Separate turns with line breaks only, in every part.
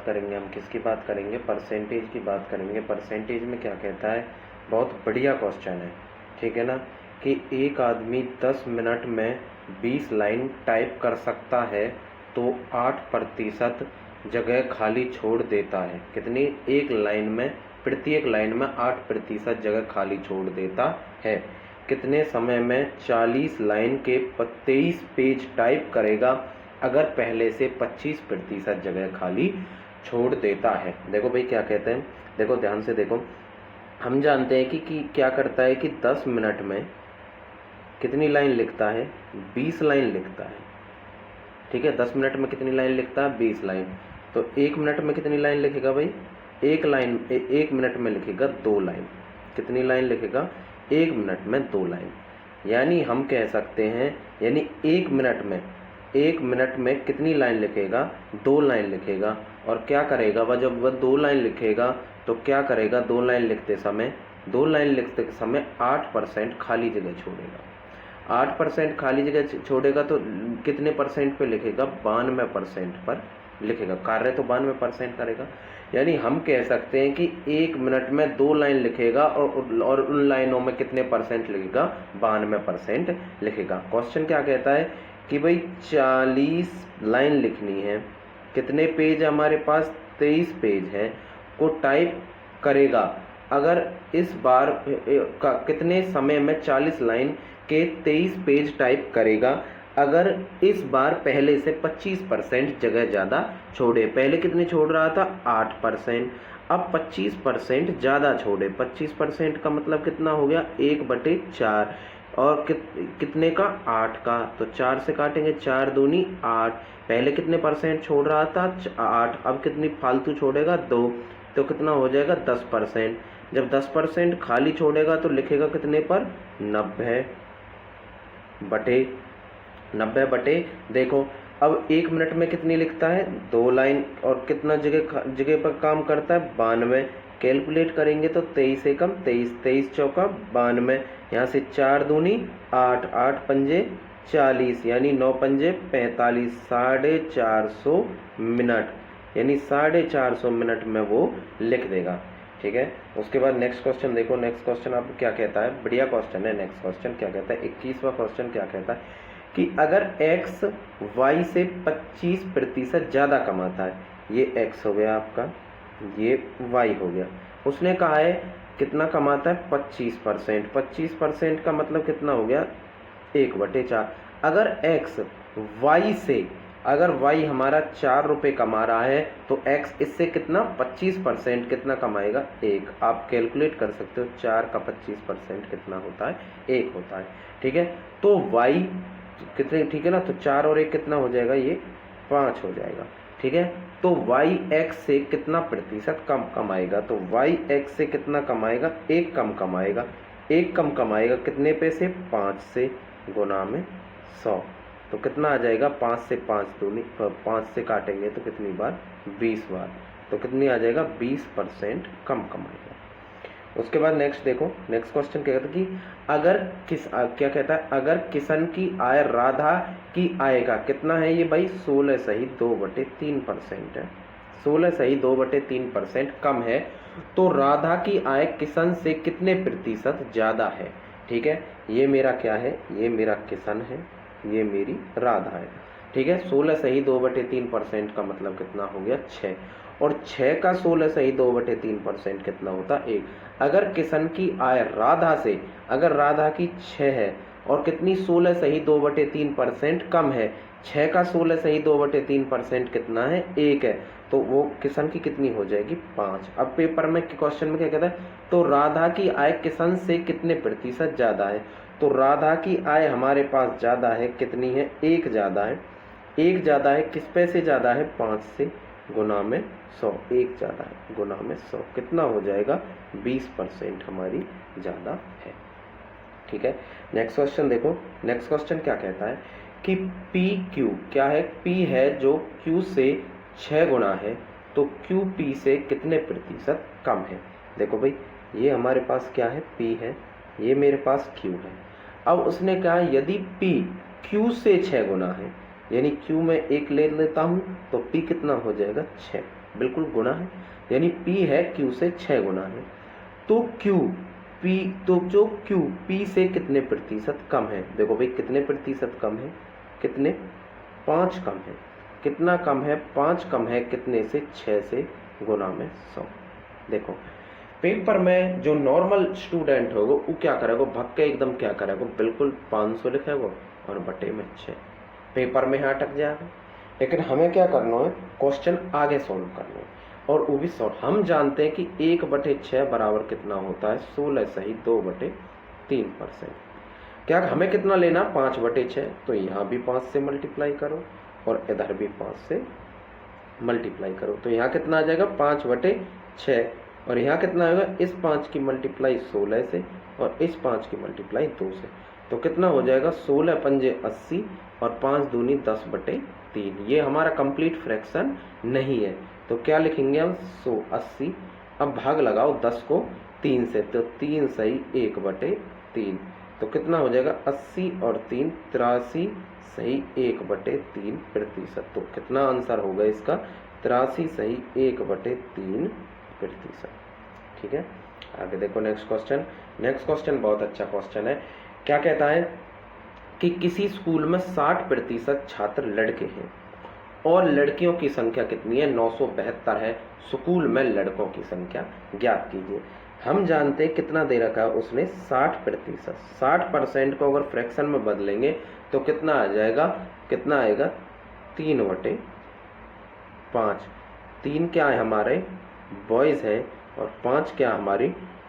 करेंगे हम किसकी बात करेंगे, परसेंटेज की बात करेंगे। परसेंटेज में क्या कहता है, बहुत बढ़िया क्वेश्चन है, ठीक है ना, कि एक आदमी 10 मिनट में 20 लाइन टाइप कर सकता है तो 8% जगह खाली छोड़ देता है। कितनी, एक लाइन में, प्रत्येक लाइन में 8% जगह खाली छोड़ देता है। कितने समय में 40 लाइन के 23 पेज टाइप करेगा अगर पहले से 25% जगह खाली छोड़ देता है। देखो भाई क्या कहते हैं, देखो ध्यान से देखो, हम जानते हैं कि क्या करता है कि 10 मिनट में कितनी लाइन लिखता है, 20 लाइन लिखता है, ठीक है। 10 मिनट में कितनी लाइन लिखता है, 20 लाइन। तो 1 मिनट में कितनी लाइन लिखेगा भाई, एक मिनट में लिखेगा 2 लाइन। कितनी लाइन लिखेगा, 1 मिनट में 2 लाइन। यानी हम कह सकते हैं, यानी 1 मिनट में कितनी लाइन लिखेगा, 2 लाइन लिखेगा। और क्या करेगा वह, जब वह 2 लाइन लिखेगा तो क्या करेगा, 2 लाइन लिखते समय 8% खाली जगह छोड़ेगा। 8% खाली जगह छोड़ेगा तो कितने परसेंट पे लिखेगा, 92% पर लिखेगा। कार्य तो 92% करेगा। यानी हम कह सकते हैं कि 1 मिनट में 2 लाइन लिखेगा और उन लाइनों में कितने परसेंट लिखेगा, 92% लिखेगा। क्वेश्चन क्या कहता है कि भाई 40 लाइन लिखनी है, कितने पेज हमारे पास, 23 पेज है, को टाइप करेगा अगर इस बार का कितने समय में 40 लाइन के 23 पेज टाइप करेगा अगर इस बार पहले से 25% जगह ज़्यादा छोड़े। पहले कितने छोड़ रहा था, 8%, अब 25% ज़्यादा छोड़े। 25% का मतलब कितना हो गया, 1/4, और कितने का, 8 का। तो 4 से काटेंगे, 4 दूनी 8। पहले कितने परसेंट छोड़ रहा था, 8, अब कितनी फालतू छोड़ेगा, 2, तो कितना हो जाएगा, 10%। जब 10% खाली छोड़ेगा तो लिखेगा कितने पर, 90 बटे, देखो अब 1 मिनट में कितनी लिखता है, 2 लाइन, और कितना जगह पर काम करता है, 92। कैलकुलेट करेंगे तो 23 से कम 23, 23 चौका 92, यहाँ से 4 दूनी 8, 8 पंजे 40, यानी 9 पंजे 45, 450 मिनट, यानी 450 मिनट में वो लिख देगा, ठीक है। उसके बाद नेक्स्ट क्वेश्चन देखो, नेक्स्ट क्वेश्चन आपको क्या कहता है, बढ़िया क्वेश्चन है। नेक्स्ट क्वेश्चन क्या कहता है, 21वां क्वेश्चन क्या कहता है कि अगर x y से 25% ज़्यादा कमाता है, ये x हो गया आपका, ये y हो गया, उसने कहा है कितना कमाता है, 25%। 25% का मतलब कितना हो गया, 1/4। अगर x y से, अगर y हमारा 4 रुपये कमा रहा है तो x इससे कितना, 25% कितना कमाएगा, 1। आप कैलकुलेट कर सकते हो, 4 का 25% कितना होता है, 1 होता है, ठीक है। तो y कितने, ठीक है ना, तो 4 और 1 कितना हो जाएगा, ये 5 हो जाएगा, ठीक है। तो y x से कितना प्रतिशत कम कमाएगा, तो y x से कितना कमाएगा, 1 कम कमाएगा। 1 कम कमाएगा कितने पे से, 5 से, गुना में 100, तो कितना आ जाएगा, 5 से 5 दूनी, 5 से काटेंगे तो कितनी बार, 20 बार, तो कितनी आ जाएगा, 20% कम कमाएगा। उसके बाद नेक्स्ट देखो, नेक्स्ट क्वेश्चन क्या कहता है कि अगर क्या कहता है, अगर किशन की आय राधा की आय का कितना है, ये भाई 16 सही 2/3% है, 16 सही 2/3% कम है, तो राधा की आय किशन से कितने प्रतिशत ज़्यादा है, ठीक है। ये मेरा क्या है, ये मेरा किशन है, ये मेरी राधा है, ठीक है। 16 सही 2/3% का मतलब कितना हो गया, 6, और 6 का 16 सही 2/3% कितना होता, 1। अगर किशन की आय राधा से, अगर राधा की 6 है और कितनी, 16 सही 2/3% कम है, 6 का 16 सही 2/3% कितना है, 1 है, तो वो किशन की कितनी हो जाएगी, 5। अब पेपर में क्वेश्चन में क्या कहता है, तो राधा की आय किशन से कितने प्रतिशत ज़्यादा है, तो राधा की आय हमारे पास ज़्यादा है, कितनी है, 1 ज़्यादा है, 1 ज़्यादा है, किस पे से ज़्यादा है, 5 से, गुना में 100, 1 ज़्यादा है, गुना में 100, कितना हो जाएगा, 20% हमारी ज़्यादा है, ठीक है। नेक्स्ट क्वेश्चन देखो, नेक्स्ट क्वेश्चन क्या कहता है कि पी क्यू क्या है, पी है जो क्यू से 6 गुना है, तो क्यू पी से कितने प्रतिशत कम है। देखो भाई, ये हमारे पास क्या है, पी है, ये मेरे पास क्यू है। अब उसने कहा यदि पी क्यू से 6 गुना है, यानी क्यू में 1 ले लेता हूँ तो पी कितना हो जाएगा, 6, बिल्कुल गुणा है, यानी P है Q से 6 गुना है। तो जो Q P से कितने प्रतिशत कम है? देखो भाई कितने प्रतिशत कम है, कितने, 5 कम है। कितना कम है? 5 कम है, कितने से? 6 से, गुना में 100। देखो पेपर में जो नॉर्मल स्टूडेंट होगा वो क्या करेगा, भग के एकदम क्या करेगा, बिल्कुल 500 लिखेगा और बटे में 6, पेपर में यहाँ अटक जाएगा। लेकिन हमें क्या करना है, क्वेश्चन आगे सॉल्व करना है, और वो भी शॉर्ट। हम जानते हैं कि 1/6 बराबर कितना होता है, 16 सही 2/3%। क्या हमें कितना लेना, 5/6, तो यहाँ भी 5 से मल्टीप्लाई करो और इधर भी 5 से मल्टीप्लाई करो, तो यहाँ कितना आ जाएगा 5/6, और यहाँ कितना आएगा, इस 5 की मल्टीप्लाई 16 से और इस 5 की मल्टीप्लाई 2 से, तो कितना हो जाएगा 16 पंजे 80 और 5 दूनी 10/3। ये हमारा कंप्लीट फ्रैक्शन नहीं है, तो क्या लिखेंगे हम, 180। अब भाग लगाओ 10 को 3 से, तो 3 सही 1/3, तो कितना हो जाएगा 80 और 3 83 सही 1/3%। तो कितना आंसर होगा इसका, 83 सही 1/3%। ठीक है, आगे देखो नेक्स्ट क्वेश्चन। नेक्स्ट क्वेश्चन बहुत अच्छा क्वेश्चन है। क्या कहता है कि किसी स्कूल में 60% छात्र लड़के हैं और लड़कियों की संख्या कितनी है, 972 है। स्कूल में लड़कों की संख्या ज्ञात कीजिए। हम जानते हैं कितना दे रखा है उसने, 60%। 60% को अगर फ्रैक्शन में बदलेंगे तो कितना आ जाएगा, कितना आएगा 3/5। 3 क्या है हमारे बॉयज़ है और 5 क्या हमारी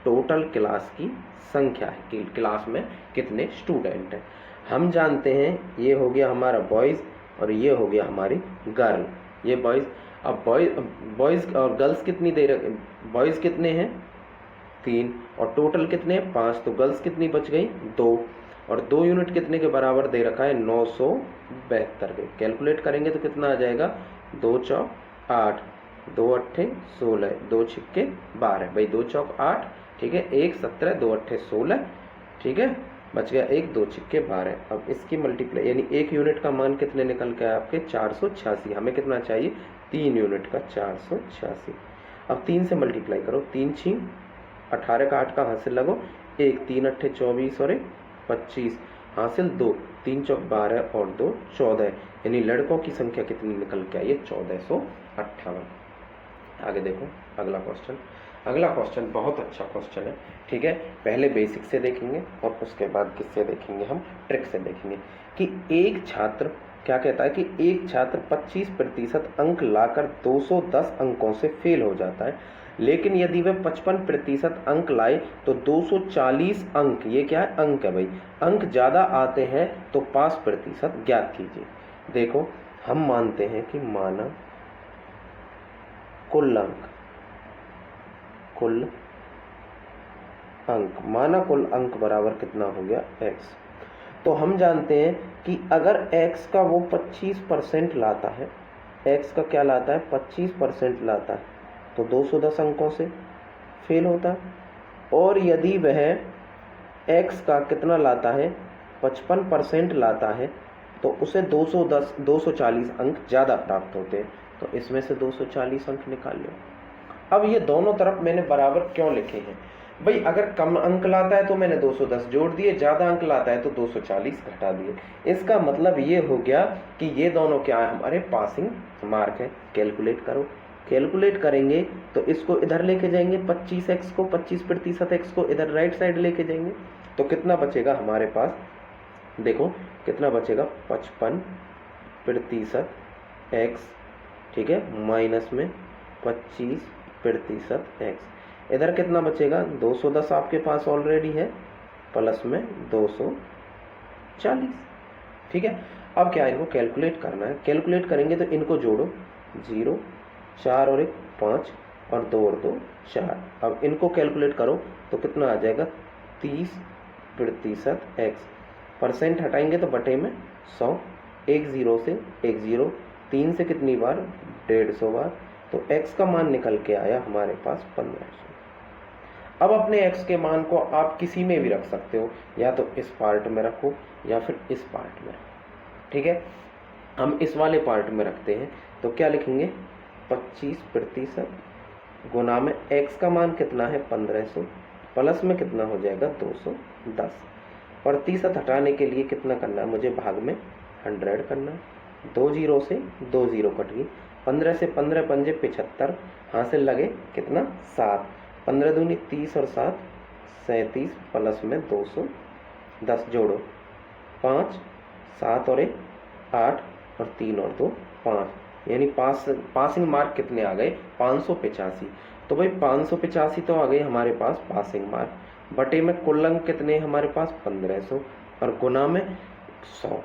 टोटल क्लास की संख्या है कि क्लास में कितने स्टूडेंट हैं। हम जानते हैं ये हो गया हमारा बॉयज़ और ये हो गया हमारी गर्ल, ये बॉयज़। अब बॉयज़ और गर्ल्स कितनी दे रखे, बॉयज़ कितने हैं 3 और टोटल कितने 5, तो गर्ल्स कितनी बच गई 2, और 2 यूनिट कितने के बराबर दे रखा है 972 के। कैलकुलेट करेंगे तो कितना आ जाएगा, 2 चौक 8, 2 अट्ठे 16, 2 छिक्के 12, भाई 2 चौक 8, ठीक है, 1 17, 2 अट्ठे 16, ठीक है, बच गया 1, 2 छिक्के 12। अब इसकी मल्टीप्लाई यानी 1 यूनिट का मान कितने निकल के आया आपके 486। हमें कितना चाहिए 3 यूनिट का 486। अब 3 से मल्टीप्लाई करो, 3 छीं 18 का 8 का हासिल लगो 1, 3 अट्ठे 24 और 1 25 हासिल 2, 3 चौक 12 और 2 14, यानी लड़कों की संख्या कितनी निकल के आई है 1458। आगे देखो अगला क्वेश्चन। अगला क्वेश्चन बहुत अच्छा क्वेश्चन है, ठीक है। पहले बेसिक से देखेंगे और उसके बाद किससे देखेंगे, हम ट्रिक से देखेंगे कि एक छात्र क्या कहता है कि एक छात्र 25% अंक लाकर 210 अंकों से फेल हो जाता है, लेकिन यदि वह 55% अंक लाए तो 240 अंक, ये क्या है अंक है भाई, अंक ज़्यादा आते हैं तो पास प्रतिशत ज्ञात कीजिए। देखो हम मानते हैं कि माना कुल अंक बराबर कितना हो गया x। तो हम जानते हैं कि अगर x का वो 25% लाता है, x का क्या लाता है 25% लाता है, तो 210 अंकों से फेल होता है। और यदि वह x का कितना लाता है 55% लाता है तो उसे 240 अंक ज़्यादा प्राप्त होते हैं, तो इसमें से 240 अंक निकाल लो। अब ये दोनों तरफ मैंने बराबर क्यों लिखे हैं भाई, अगर कम अंक लाता है तो मैंने 210 जोड़ दिए, ज़्यादा अंक लाता है तो 240 घटा दिए। इसका मतलब ये हो गया कि ये दोनों क्या है हमारे पासिंग मार्क है। कैलकुलेट करो, कैलकुलेट करेंगे तो इसको इधर लेके जाएंगे 25x को, 25% x को इधर राइट साइड लेके जाएंगे तो कितना बचेगा हमारे पास, देखो कितना बचेगा 55% x, ठीक है, माइनस में 25% x, इधर कितना बचेगा 210 आपके पास ऑलरेडी है, प्लस में 240, ठीक है। अब क्या इनको कैलकुलेट करना है, कैलकुलेट करेंगे तो इनको जोड़ो 0, 4 और 1 5 और 2 और 2 4। अब इनको कैलकुलेट करो तो कितना आ जाएगा 30% x, परसेंट हटाएंगे तो बटे में 100, 1 0 से 1 0, 3 से कितनी बार 150 बार, तो x का मान निकल के आया हमारे पास 1500। अब अपने x के मान को आप किसी में भी रख सकते हो, या तो इस पार्ट में रखो या फिर इस पार्ट में रखो, ठीक है। हम इस वाले पार्ट में रखते हैं तो क्या लिखेंगे 25% गुना में x का मान कितना है 1500 प्लस में कितना हो जाएगा 210। प्रतिशत हटाने के लिए कितना करना है मुझे, भाग में 100 करना है। 2 जीरो से 2 जीरो कट गई, 15 से 15 पंजे 75, हासिल लगे कितना 7, 15 दूनी 30 और 7 37 प्लस में 210 जोड़ो 5, 7 और 1 8 और 3 और 2 5, यानी पासिंग मार्क कितने आ गए 585। तो भाई 585 तो आ गए हमारे पास पासिंग मार्क, बटे में कुल अंक कितने हमारे पास 1500 और गुना में 100।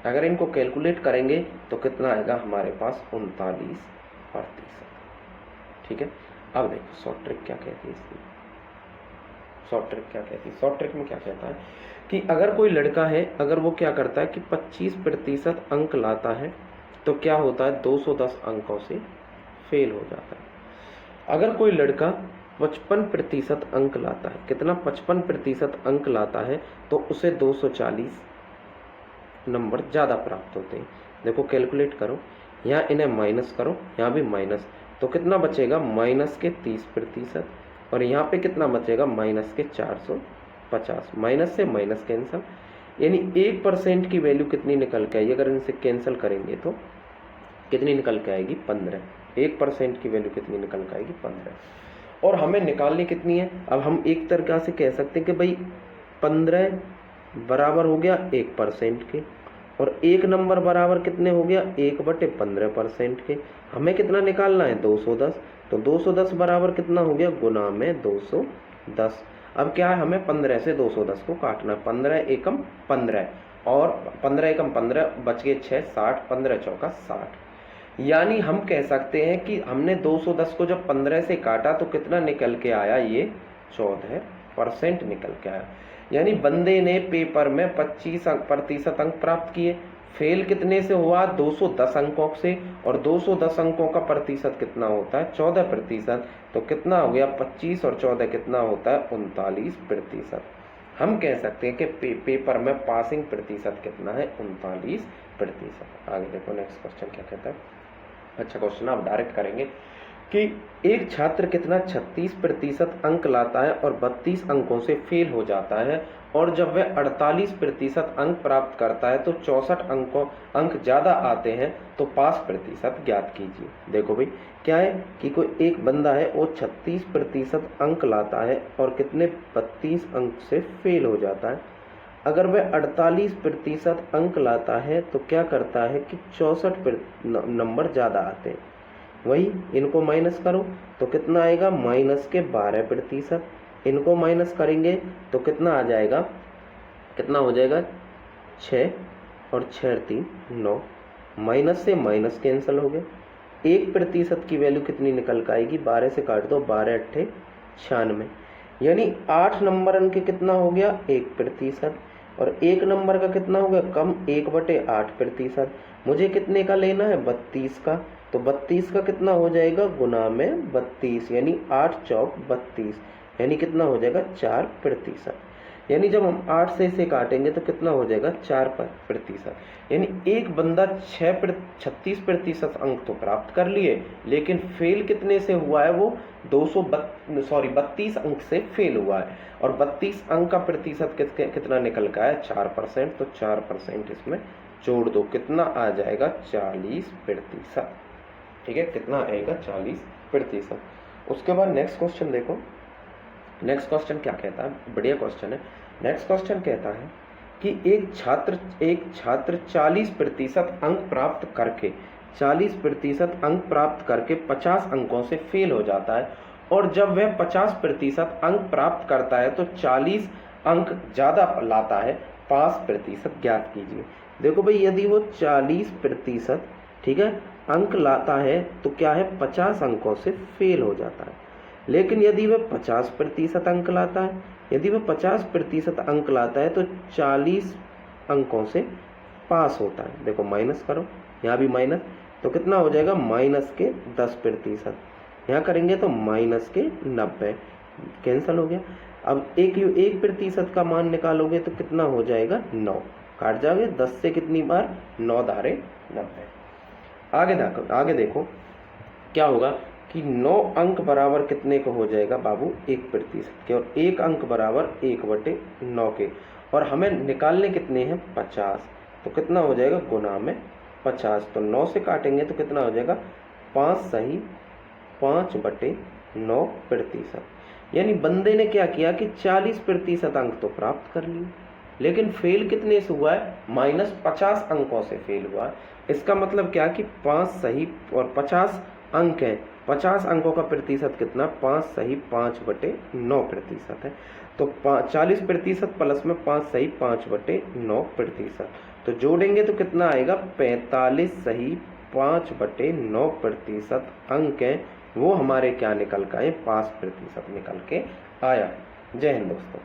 अगर इनको कैलकुलेट करेंगे तो कितना आएगा हमारे पास 39%। ठीक है, अब देखो शॉर्ट ट्रिक क्या कहती है इसकी। शॉर्ट ट्रिक क्या कहती है, शॉर्ट ट्रिक में क्या कहता है कि अगर कोई लड़का है, अगर वो क्या करता है कि 25% अंक लाता है तो क्या होता है 210 अंकों से फेल हो जाता है। अगर कोई लड़का 55% अंक लाता है, कितना 55% अंक लाता है तो उसे 240 नंबर ज़्यादा प्राप्त होते हैं। देखो कैलकुलेट करो, यहाँ इन्हें माइनस करो, यहाँ भी माइनस, तो कितना बचेगा माइनस के 30% और यहाँ पे कितना बचेगा माइनस के 450। माइनस से माइनस कैंसिल, यानी 1% की वैल्यू कितनी निकल के आई, अगर इनसे कैंसिल करेंगे तो कितनी निकल के आएगी 15। 1% की वैल्यू कितनी निकल के आएगी 15, और हमें निकालनी कितनी है। अब हम एक तरीका से कह सकते हैं कि भाई 15 बराबर हो गया 1% के, और एक नंबर बराबर कितने हो गया 1/15% के। हमें कितना निकालना है 210, तो 210 बराबर कितना हो गया गुना में 210। अब क्या है, हमें 15 से 210 को काटना, 15 एकम 15 और 15 एकम 15 बच गए 6, 60, 15 चौका 60। यानी हम कह सकते हैं कि हमने 210 को जब 15 से काटा तो कितना निकल के आया, ये 14% निकल के आया। यानी बंदे ने पेपर में 25% अंक प्राप्त किए, फेल कितने से हुआ 210 अंकों से, और 210 अंकों का प्रतिशत कितना होता है 14%, तो कितना हो गया 25 और 14 कितना होता है 39%। हम कह सकते हैं कि पेपर में पासिंग प्रतिशत कितना है 39%। आगे देखो नेक्स्ट क्वेश्चन क्या कहता है। अच्छा क्वेश्चन, आप डायरेक्ट करेंगे कि एक छात्र कितना 36% अंक लाता है और 32 अंकों से फेल हो जाता है, और जब वह 48% अंक प्राप्त करता है तो 64 अंक ज़्यादा आते हैं, तो पास प्रतिशत ज्ञात कीजिए। देखो भाई क्या है कि कोई एक बंदा है वो 36% अंक लाता है और कितने 32 अंक से फेल हो जाता है। अगर वह 48% अंक लाता है तो क्या करता है कि 64 नंबर ज़्यादा आते हैं। वही इनको माइनस करो तो कितना आएगा माइनस के 12%। इनको माइनस करेंगे तो कितना आ जाएगा, कितना हो जाएगा 6 और 6 3 9, माइनस से माइनस कैंसिल हो गए। 1% की वैल्यू कितनी निकल कर आएगी, 12 से काट दो 12 8 96, यानी 8 नंबर अंक कितना हो गया 1%, और 1 नंबर का कितना हो गया कम 1/8%। मुझे कितने का लेना है 32 का, तो 32 का कितना हो जाएगा गुना में 32, यानी 8 चौक 32, यानी कितना हो जाएगा 4%। यानी जब हम 8 से इसे काटेंगे तो कितना हो जाएगा 4%। यानी एक बंदा 36% अंक तो प्राप्त कर लिए, लेकिन फेल कितने से हुआ है, वो 32 अंक से फेल हुआ है, और 32 अंक का प्रतिशत कितना निकल का है 4%, तो 4% इसमें जोड़ दो, कितना आ जाएगा 40%। ठीक है, कितना आएगा 40%। उसके बाद नेक्स्ट क्वेश्चन देखो। नेक्स्ट क्वेश्चन क्या कहता है, बढ़िया क्वेश्चन है। नेक्स्ट क्वेश्चन कहता है कि एक छात्र 40% अंक प्राप्त करके 40% अंक प्राप्त करके 50 अंकों से फेल हो जाता है, और जब वह 50% अंक प्राप्त करता है तो 40 अंक ज़्यादा लाता है, पास प्रतिशत ज्ञात कीजिए। देखो भाई यदि वो 40% ठीक है अंक लाता है तो क्या है 50 अंकों से फेल हो जाता है, लेकिन यदि वह 50% अंक लाता है, यदि वह 50% अंक लाता है तो 40 अंकों से पास होता है। देखो माइनस करो, यहाँ भी माइनस, तो कितना हो जाएगा माइनस के 10%, यहाँ करेंगे तो माइनस के 90, कैंसिल हो गया। अब 1% का मान निकालोगे तो कितना हो जाएगा 9, काट जाओगे 10 से कितनी बार 9 धारे 90। आगे देखो क्या होगा कि 9 अंक बराबर कितने को हो जाएगा बाबू 1% के, और 1 अंक बराबर 1/9 के, और हमें निकालने कितने हैं 50, तो कितना हो जाएगा गुना में 50, तो 9 से काटेंगे तो कितना हो जाएगा 5 सही 5/9%। यानी बंदे ने क्या किया कि 40% अंक तो प्राप्त कर लिए, लेकिन फेल कितने से हुआ है -50 अंकों से फेल हुआ है। इसका मतलब क्या कि 5 सही और 50 अंक हैं, 50 अंकों का प्रतिशत कितना 5 सही 5/9% है। तो 40% प्लस में 5 सही 5/9%, तो जोड़ेंगे तो कितना आएगा 45 सही 5/9% अंक हैं, वो हमारे क्या निकल के आए 5% निकल के आया। जय हिंद दोस्तों।